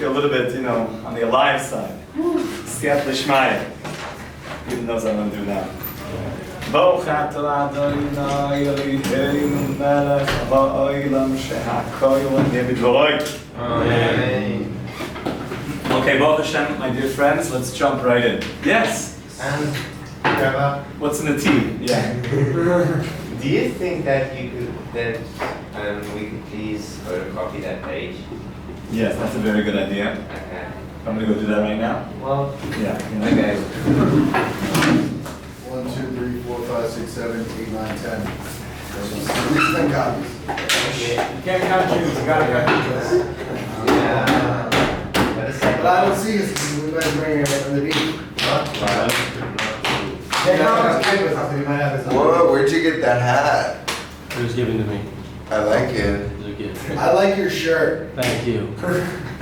feel a little bit, on the alive side. Siyat l'shmaya. Even knows what I'm going to do now. Baruch atah Adonai Eloheinu melech ha'olam she'hakoil neheh. Amen. Okay, Baruch Hashem, my dear friends, let's jump right in. Yes? And what's in the tea? Yeah. do you think that we could please photocopy that page? Yes, that's a very good idea. Okay. I'm going to go do that right now. Well, Yeah. okay. 1, 2, 3, 4, 5, 6, 7, 8, 9, 10. At least 10 copies. You can't count you, you gotta count you. Yeah. But I don't see this. We better bring it in the beat. Whoa, where'd you get that hat? It was given to me. I like it. It was a gift. I like your shirt. Thank you.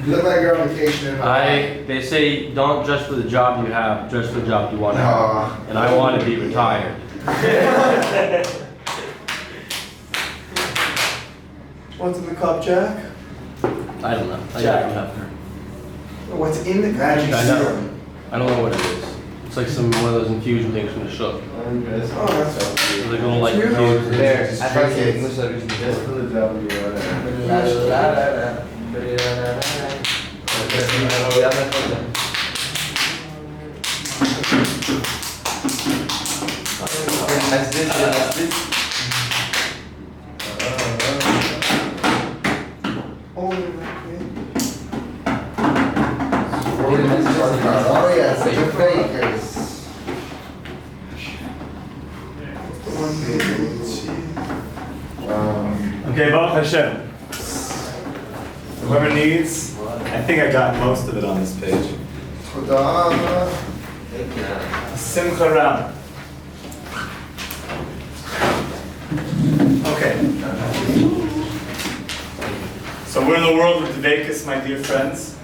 You look like you're on vacation. They say don't dress for the job you have, dress for the job you want to have. Aw. And I want to be retired. What's in the cup, Jack? I don't know. I got it from her. What's in the cup? I know. I don't know what it is. It's like one of those infusion things from the shop. Oh, that's So they're going like Cute. infuse. There, Just I thought drink you it. English service. Just for the W, That's this. Oh yes, the fakers. Okay, Baruch Hashem. Whoever needs, I think I got most of it on this page. Simcha Rab. Okay. So we're in the world of Darkecha, my dear friends.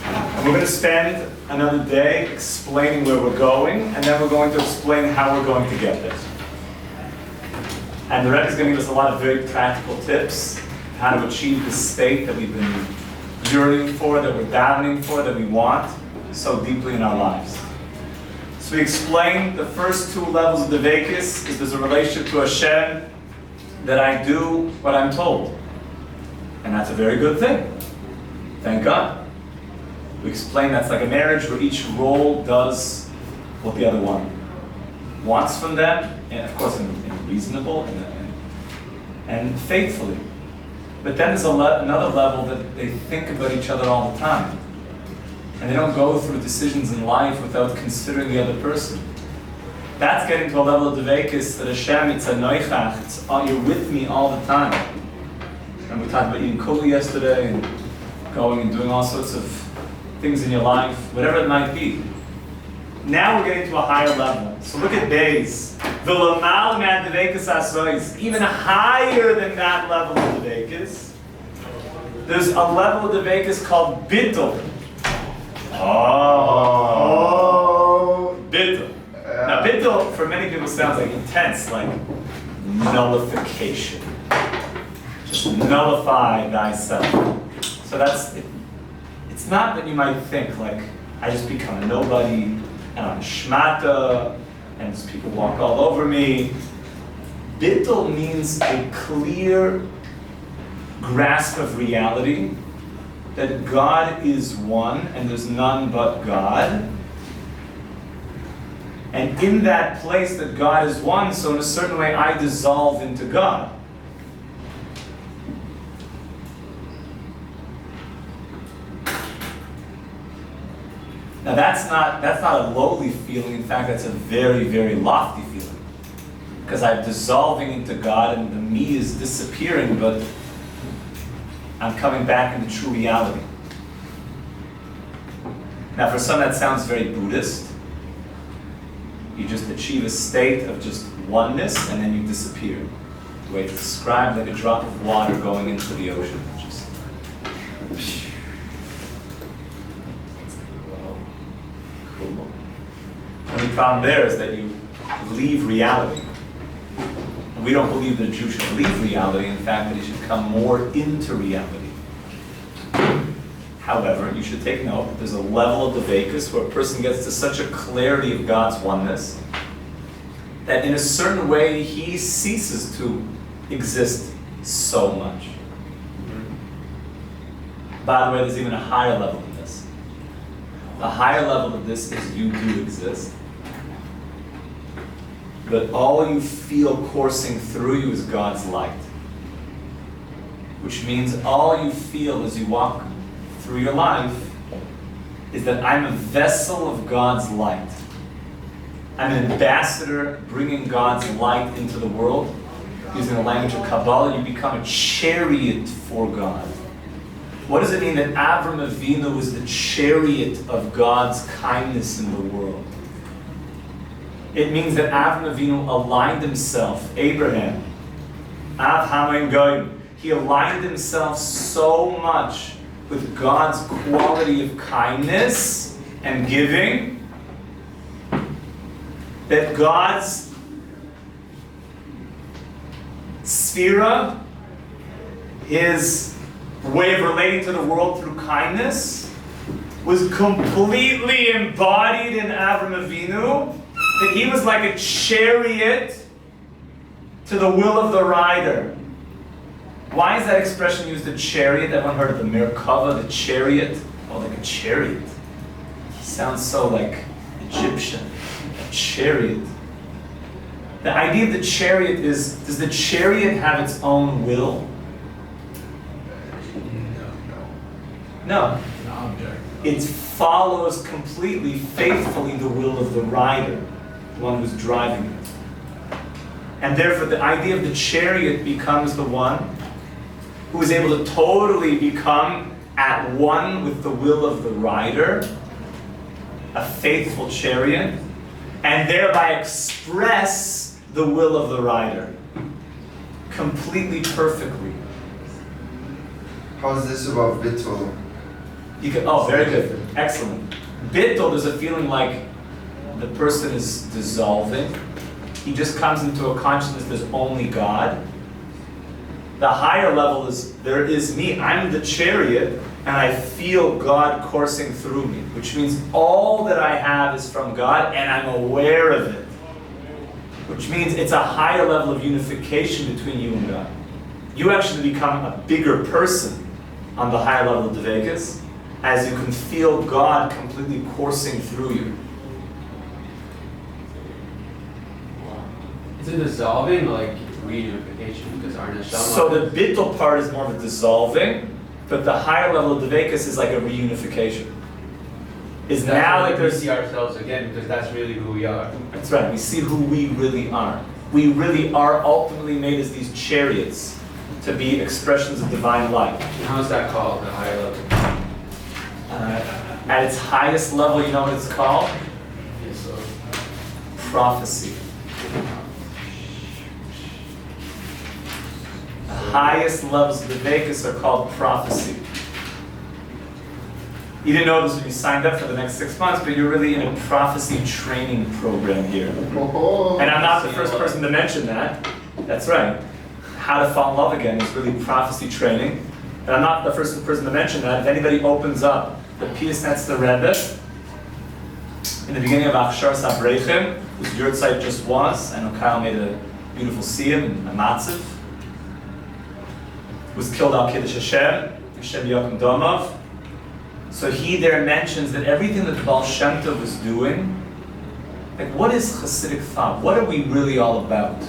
And we're going to spend another day explaining where we're going, and then we're going to explain how we're going to get there. And the Rebbe is going to give us a lot of very practical tips how to achieve the state that we've been yearning for, that we're davening for, that we want so deeply in our lives. So we explained the first two levels of the Darkecha is there's a relationship to Hashem that I do what I'm told. And that's a very good thing. Thank God. We explained that's like a marriage where each role does what the other one wants from them, and of course in reasonable and faithfully. But then there's another level that they think about each other all the time. And they don't go through decisions in life without considering the other person. That's getting to a level of Darkecha that Hashem, it's a noichach, you're with me all the time. And we talked about eating kuli yesterday and going and doing all sorts of things in your life, whatever it might be. Now we're getting to a higher level. So look at Beis. V'lamal man Darkecha asois. Even higher than that level of Darkecha, there's a level of Darkecha called bittul. Oh, bittul. Now bittul for many people sounds like intense, like nullification. Just nullify thyself. So that's it. It's not that you might think like I just become a nobody and I'm a shmata and just people walk all over me. Bittul means a clear grasp of reality that God is one and there's none but God. And in that place that God is one, so in a certain way I dissolve into God. Now that's not a lowly feeling. In fact, that's a very, very lofty feeling. Because I'm dissolving into God and the me is disappearing, but I'm coming back into true reality. Now for some that sounds very Buddhist. You just achieve a state of just oneness and then you disappear. The way it's described, like a drop of water going into the ocean. Just cool. The only problem there is that you leave reality. And we don't believe that a Jew should leave reality, in fact that he should come more into reality. However, you should take note that there's a level of Darkecha where a person gets to such a clarity of God's oneness that in a certain way he ceases to exist so much. By the way, there's even a higher level of this. The higher level of this is you do exist, but all you feel coursing through you is God's light. Which means all you feel as you walk through your life is that I'm a vessel of God's light. I'm an ambassador bringing God's light into the world. Using the language of Kabbalah, you become a chariot for God. What does it mean that Avram Avinu was the chariot of God's kindness in the world? It means that Avram Avinu aligned himself, Abraham, Av Haman Goyim, he aligned himself so much with God's quality of kindness and giving that God's sphera, his way of relating to the world through kindness, was completely embodied in Avram Avinu, that he was like a chariot to the will of the rider. Why is that expression used, a chariot? Everyone heard of the Merkava, the chariot? Oh, like a chariot. It sounds so like Egyptian. A chariot. The idea of the chariot is, does the chariot have its own will? No. It follows completely, faithfully the will of the rider, the one who's driving it. And therefore the idea of the chariot becomes the one who is able to totally become at one with the will of the rider, a faithful chariot, and thereby express the will of the rider completely, perfectly. How is this about Bittul? You can, oh, very good. Excellent. Bittul, there's a feeling like the person is dissolving. He just comes into a consciousness there's only God. The higher level is, there is me. I'm the chariot, and I feel God coursing through me, which means all that I have is from God, and I'm aware of it. Which means it's a higher level of unification between you and God. You actually become a bigger person on the higher level of Darkecha, as you can feel God completely coursing through you. Is it dissolving or like reunification? Because our neshama. So the bittul part is more of a dissolving, but the higher level of Darkecha is like a reunification. Is That's now when like we there's. see ourselves again, because that's really who we are. That's right. We see who we really are. We really are ultimately made as these chariots to be expressions of divine light. And how is that called, the higher level? At its highest level, you know what it's called? Yes, so. Prophecy. The highest levels of the Darkecha are called prophecy. You didn't know this when you signed up for the next 6 months, but you're really in a prophecy training program here. And I'm not the first person to mention that. That's right. How to fall in love again is really prophecy training. And I'm not the first person to mention that. If anybody opens up the Piasnetzler Rebbe, in the beginning of Achshar Sabreichem, whose yurtzeit just was, I know Kyle made a beautiful siyum and a matziv, was killed al Kiddush Hashem, Hashem Yochim Domov. So he there mentions that everything that the Baal Shem Tov was doing, like what is Hasidic thought? What are we really all about?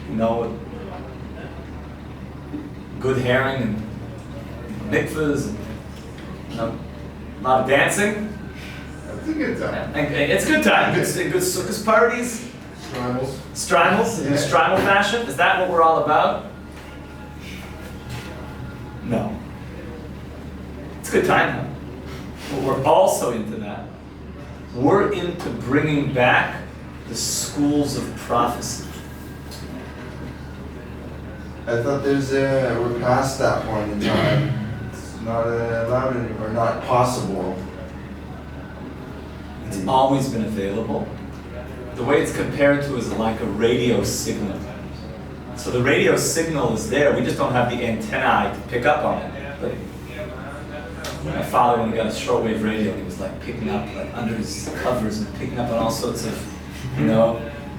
You know, good herring and mikvahs and a lot of dancing. That's a good time. And it's a good time. Good sukkahs parties. Strimals. Strimals, in strimal fashion. Is that what we're all about? No. It's a good time though. But we're also into that. We're into bringing back the schools of prophecy. I thought we're past that point in time. It's not allowed anymore, not possible. It's always been available. The way it's compared to is like a radio signal. So the radio signal is there, we just don't have the antennae to pick up on it. But my father, when he got a shortwave radio, he was like picking up like under his covers and picking up on all sorts of,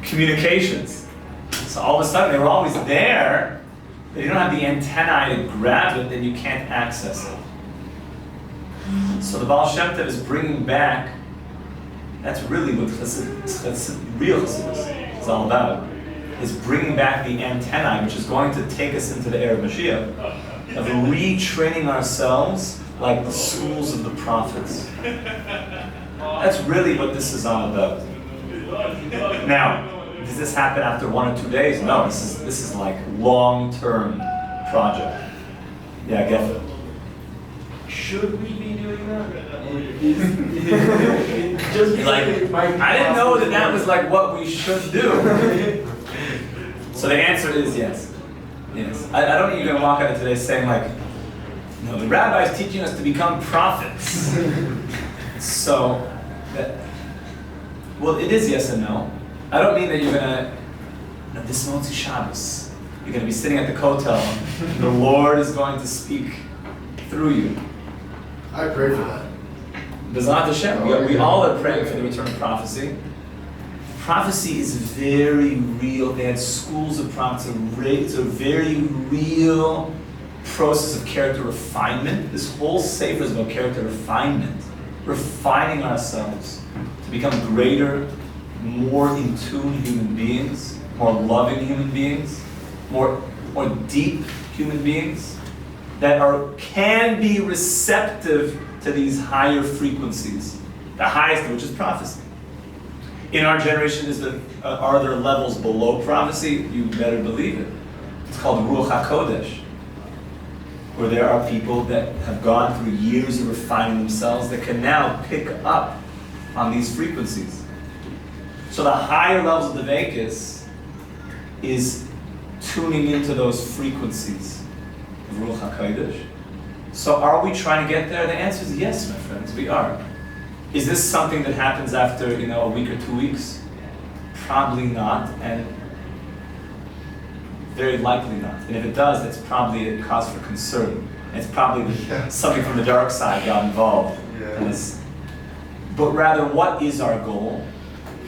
communications. So all of a sudden they were always there, but you don't have the antennae to grab it, then you can't access it. So the Baal Shem Tov is bringing back. That's really what real Chassidus is all about. Is bringing back the antennae, which is going to take us into the era of Mashiach, of retraining ourselves like the schools of the prophets. That's really what this is all about. Now, does this happen after 1 or 2 days? No, this is like long-term project. Yeah, I get it. Should we be doing that? I didn't know that was like what we should do. So the answer is yes. Yes. I don't think you're going to walk out of today saying like, no, the rabbi is teaching us to become prophets. So, it is yes and no. I don't mean that you're going to, this Motzi Shabbos, you're going to be sitting at the kotel, and the Lord is going to speak through you. I pray for that. B'ezrat Hashem, we all are praying for the return of prophecy. Prophecy is very real. They had schools of prophecy. It's a very real process of character refinement. This whole Sefer is about character refinement. Refining ourselves to become greater, more in tune human beings, more loving human beings, more deep human beings that can be receptive to these higher frequencies. The highest of which is prophecy. In our generation, are there levels below prophecy? You better believe it. It's called Ruach HaKodesh, where there are people that have gone through years of refining themselves that can now pick up on these frequencies. So the higher levels of the Darkecha is tuning into those frequencies of Ruach HaKodesh. So are we trying to get there? The answer is yes, my friends, we are. Is this something that happens after, a week or 2 weeks? Probably not, and very likely not. And if it does, that's probably a cause for concern. It's probably something from the dark side got involved. Yeah. But rather, what is our goal?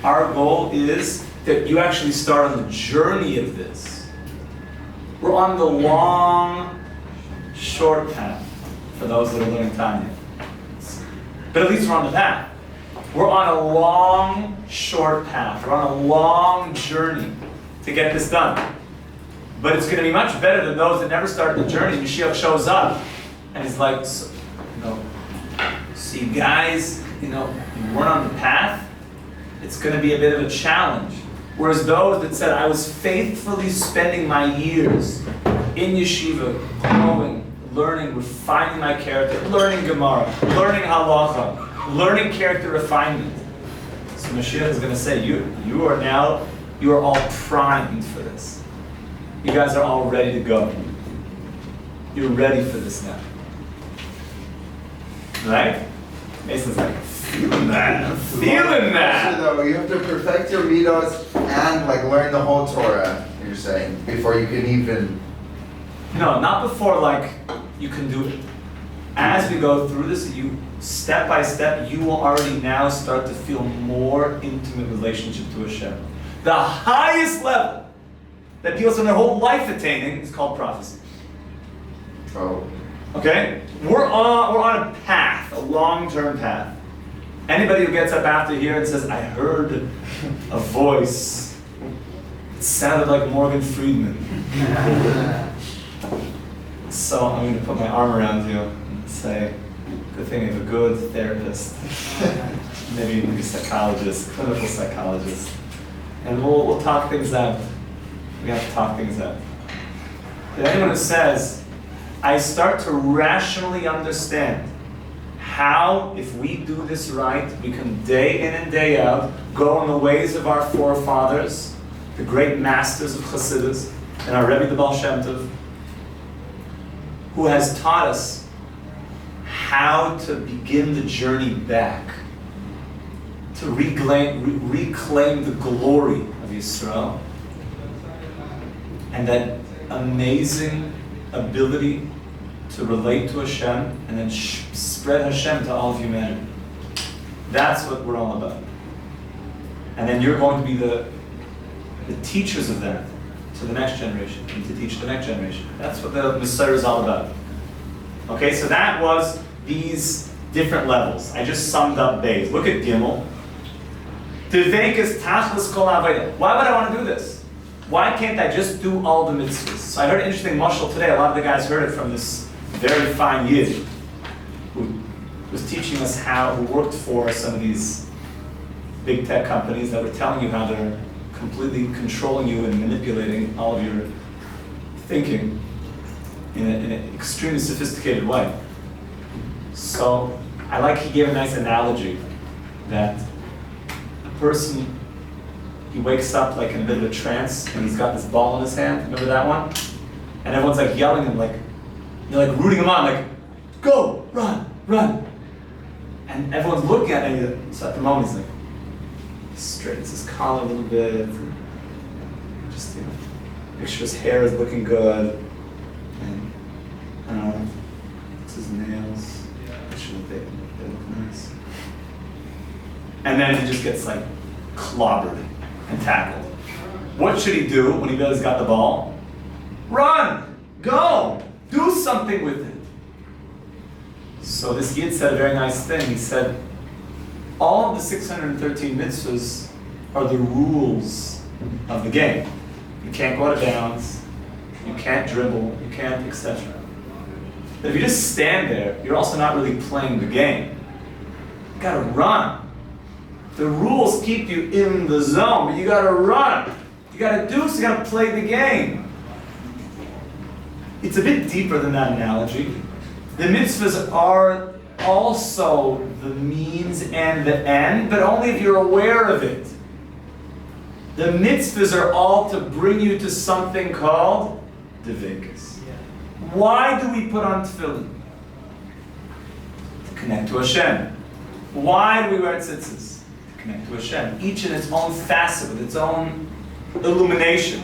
Our goal is that you actually start on the journey of this. We're on the long, short path for those that are learning Tanya. But at least we're on the path. We're on a long, short path. We're on a long journey to get this done. But it's going to be much better than those that never started the journey. Mashiach shows up and he's like, see guys, you weren't on the path. It's going to be a bit of a challenge. Whereas those that said, I was faithfully spending my years in yeshiva, growing, learning, refining my character, learning Gemara, learning halacha, learning character refinement. So Mashiach is going to say, you are all primed for this. You guys are all ready to go. You're ready for this now. Right? Mason's like, feeling that. I'm feeling that. Though, you have to perfect your midos and learn the whole Torah, you're saying, before you can even... No, not before you can do it. As we go through this, you step by step, you will already now start to feel more intimate relationship to Hashem. The highest level that people spend their whole life attaining is called prophecy. Oh. Okay? We're on a path, a long-term path. Anybody who gets up after here and says, I heard a voice, it sounded like Morgan Freeman. So I'm going to put my arm around you and say, good thing you have a good therapist, maybe a psychologist, clinical psychologist, and we'll talk things out. We have to talk things out. But anyone who says, I start to rationally understand how, if we do this right, we can day in and day out go in the ways of our forefathers, the great masters of Chassidus, and our Rebbe the Baal Shem Tov, who has taught us how to begin the journey back, to reclaim the glory of Yisrael, and that amazing ability to relate to Hashem and then spread Hashem to all of humanity. That's what we're all about. And then you're going to be the teachers of that to the next generation and to teach the next generation. That's what the Messiah is all about. Okay, so that was these different levels. I just summed up Beis. Look at Gimel. Why would I want to do this? Why can't I just do all the mitzvahs? So I heard an interesting mashal today. A lot of the guys heard it from this very fine yid who was teaching us who worked for some of these big tech companies that were telling you how they're completely controlling you and manipulating all of your thinking in an extremely sophisticated way. So he gave a nice analogy that a person, he wakes up like in a bit of a trance and he's got this ball in his hand, remember that one? And everyone's like yelling him, they're like rooting him on, like, go, run, run. And everyone's looking at him, so at the moment he's like, he straightens his collar a little bit, just, make sure his hair is looking good, and, I don't know, fix his nails, make sure that they look nice. And then he just gets like clobbered and tackled. What should he do when he knows he's got the ball? Run! Go! Do something with it. So this Yid said a very nice thing. He said, all of the 613 mitzvahs are the rules of the game. You can't go out of bounds, you can't dribble, you can't, etc. But if you just stand there, you're also not really playing the game. You gotta run. The rules keep you in the zone, but you gotta run. You gotta play the game. It's a bit deeper than that analogy. The mitzvahs are also the means and the end, but only if you're aware of it. The mitzvahs are all to bring you to something called Darkecha. Why do we put on tefillin? To connect to Hashem. Why do we wear tzitzis? To connect to Hashem. Each in its own facet, with its own illumination.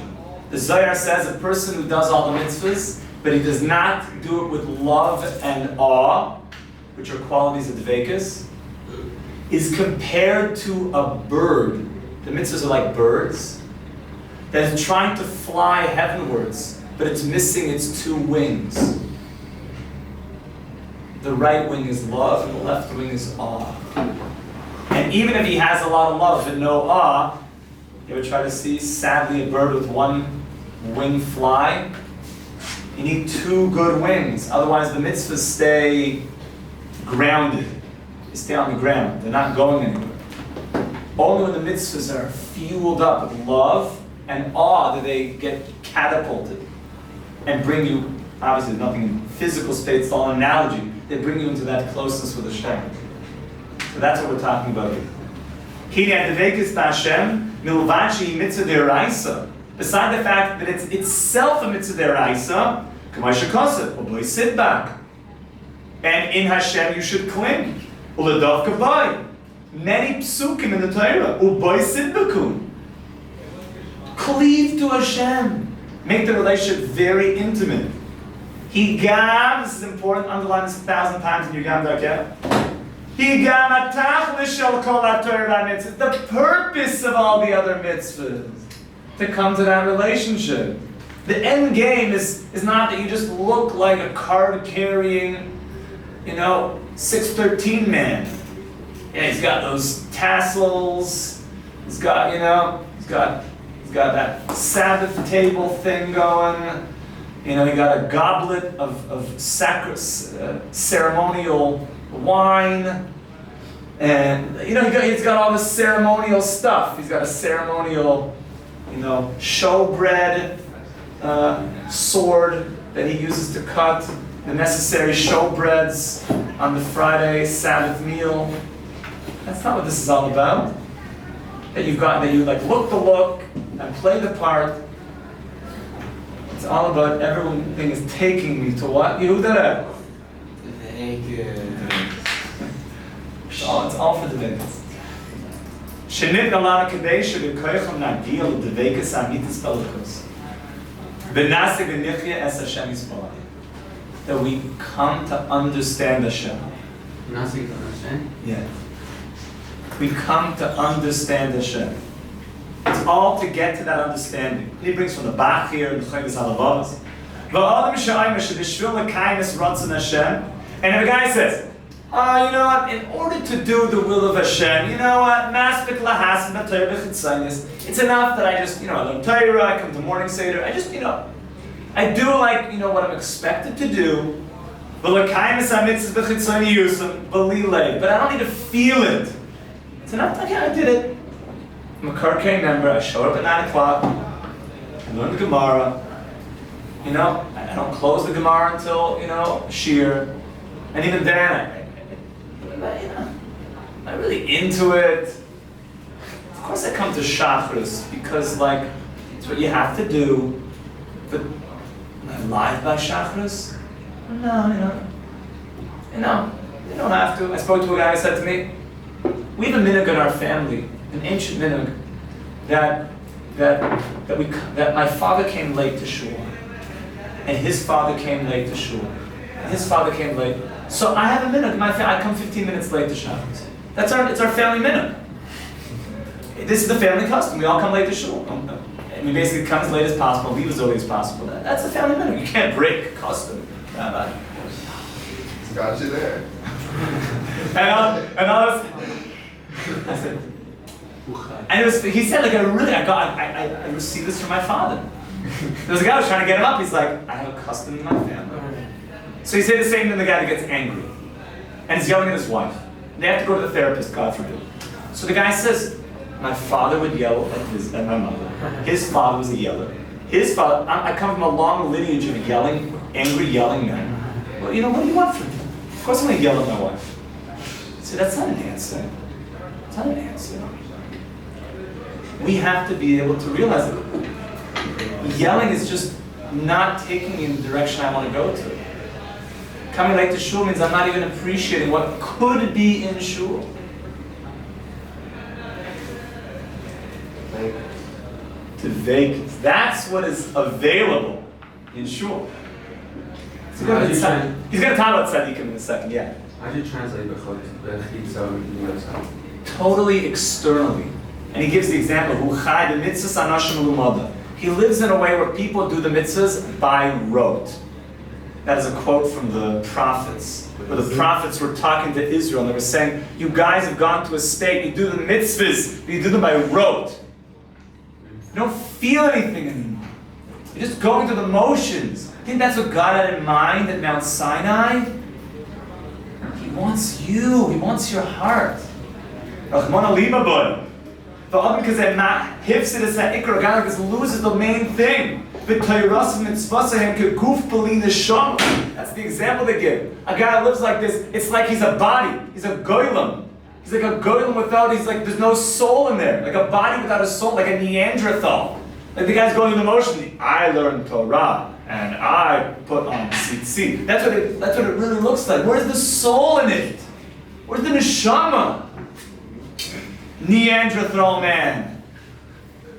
The Zohar says a person who does all the mitzvahs, but he does not do it with love and awe, which are qualities of Darkecha, is compared to a bird. The mitzvahs are like birds that is trying to fly heavenwards, but it's missing its two wings. The right wing is love, and the left wing is awe. And even if he has a lot of love and no awe, you ever try to see, sadly, a bird with one wing fly? You need two good wings, otherwise the mitzvahs stay grounded. They stay on the ground, they're not going anywhere. Only when the mitzvahs are fueled up with love and awe do they get catapulted and bring you, obviously nothing in physical state, it's all an analogy, they bring you into that closeness with Hashem. So that's what we're talking about here. Beside the fact that it's itself a mitzvah deraisa, sit back. And in Hashem you should cling. Many psukim in the Torah. Cleave to Hashem. Make the relationship very intimate. Higam, this is important, underline this 1,000 times in your Yom Darkecha. Higam atach l'shel kol ha-Torah mitzvahs. The purpose of all the other mitzvahs. To come to that relationship. The end game is not that you just look like a card-carrying, 613 man. Yeah, he's got those tassels. He's got that Sabbath table thing going. He got a goblet of ceremonial wine, and he's got all this ceremonial stuff. He's got a ceremonial, showbread sword that he uses to cut the necessary showbreads on the Friday Sabbath meal. That's not what this is all about. That you look the look and play the part. It's all about everything is taking me to what? Yehuda. It's all for the Darkecha. Shenit galana kadesha v'koycham nagil Darkecha amitis pelukos. V'nasig v'nichya es Hashem yisparach. that we come to understand Hashem. Nothing to understand. Yeah. We come to understand Hashem. It's all to get to that understanding. He brings from the Bach here, the Chayvus Halavavas. And if a guy says, you know what, in order to do the will of Hashem, you know what, it's enough that I just, I learn Torah, I come to morning Seder, I just, I do like, what I'm expected to do, but I don't need to feel it. It's enough, okay, I did it. I'm a Darkecha member, I showed up at 9 o'clock, I learned the Gemara, I don't close the Gemara until, shiur, and even then, I'm really into it. Of course I come to Shachris, because it's what you have to do, but am I live by Shachris? No, you don't have to. I spoke to a guy who said to me, we have a minhag in our family, an ancient minhag, that my father came late to shul, and his father came late to shul, and his father came late. So I have a minhag. I come 15 minutes late to Shabbos. It's our family minhag. This is the family custom. We all come late to shul, and we basically come as late as possible, leave as early as possible. That's the family minhag. You can't break custom. It's got you there. And I said, and he said, I received this from my father. There was a guy who was trying to get him up. He's like, I have a custom in my family. So he said the same to the guy that gets angry and is yelling at his wife. They have to go to the therapist, God forbid. So the guy says, my father would yell at my mother. His father was a yeller. His father, I come from a long lineage of angry yelling men. Well, what do you want from me? Of course I'm going to yell at my wife. So that's not an answer. It's not an answer. We have to be able to realize that yelling is just not taking me in the direction I want to go to. Coming late to shul means I'm not even appreciating what could be in shul. To vacant. That's what is available in shul. He's going to talk about tzaddikim in a second, yeah. How do you translate Darkecha? Totally externally. And he gives the example, he lives in a way where people do the mitzvahs by rote. That is a quote from the prophets, where the prophets were talking to Israel and they were saying, you guys have gone to a state, you do the mitzvahs, but you do them by rote. You don't feel anything anymore. You're just going through the motions. I think that's what God had in mind at Mount Sinai. He wants you, He wants your heart. God loses the main thing. That's the example they give. A guy that lives like this, it's like he's a body. He's a goylem. He's like a goylem there's no soul in there. Like a body without a soul, like a Neanderthal. Like the guy's going through the motion. I learned Torah, and I put on tzitzit. That's what it really looks like. Where's the soul in it? Where's the neshama? Neanderthal man.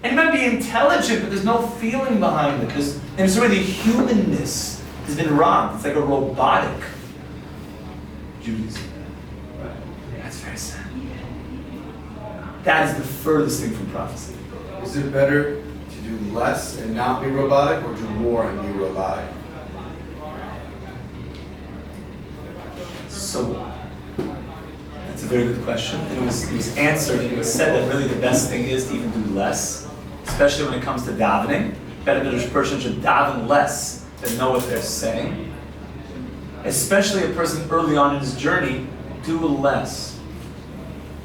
And it might be intelligent, but there's no feeling behind it. And it's already humanness has been robbed. It's like a robotic Judaism. That's very sad. That is the furthest thing from prophecy. Is it better to do less and not be robotic, or do more and be robotic? So, that's a very good question. It was answered, and it was said that really the best thing is to even do less, especially when it comes to davening. Better that a person should daven less than know what they're saying. Especially a person early on in his journey, do less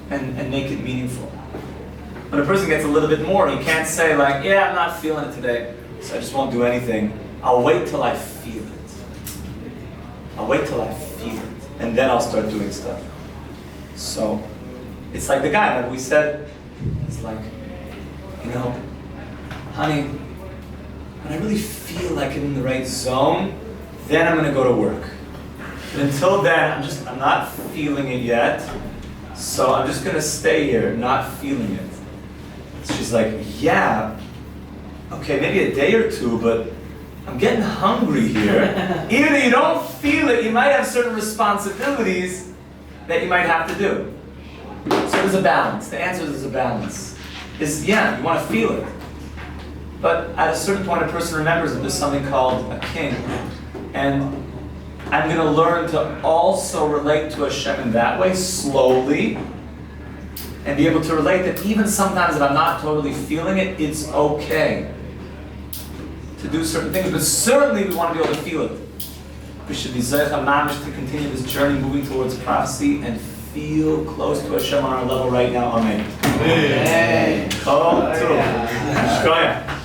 and make it meaningful. When a person gets a little bit more, he can't say like, yeah, I'm not feeling it today, so I just won't do anything. I'll wait till I feel it. I'll wait till I feel it, and then I'll start doing stuff. So, it's like the guy, like we said, it's like, honey, when I really feel like I'm in the right zone, then I'm gonna go to work. But until then, I'm not feeling it yet, so I'm just gonna stay here, not feeling it. So she's like, yeah, okay, maybe a day or two, but I'm getting hungry here. Even though you don't feel it, you might have certain responsibilities that you might have to do. So there's a balance. The answer is there's a balance. Yeah, you want to feel it. But at a certain point, a person remembers that there's something called a king. And I'm going to learn to also relate to Hashem in that way, slowly, and be able to relate that even sometimes if I'm not totally feeling it, it's okay to do certain things. But certainly we want to be able to feel it. We should be Zayach HaMamish to continue this journey moving towards prophecy and feel close to Hashem on our level right now. Amen. Hey. Kol Tov. Shkoyach.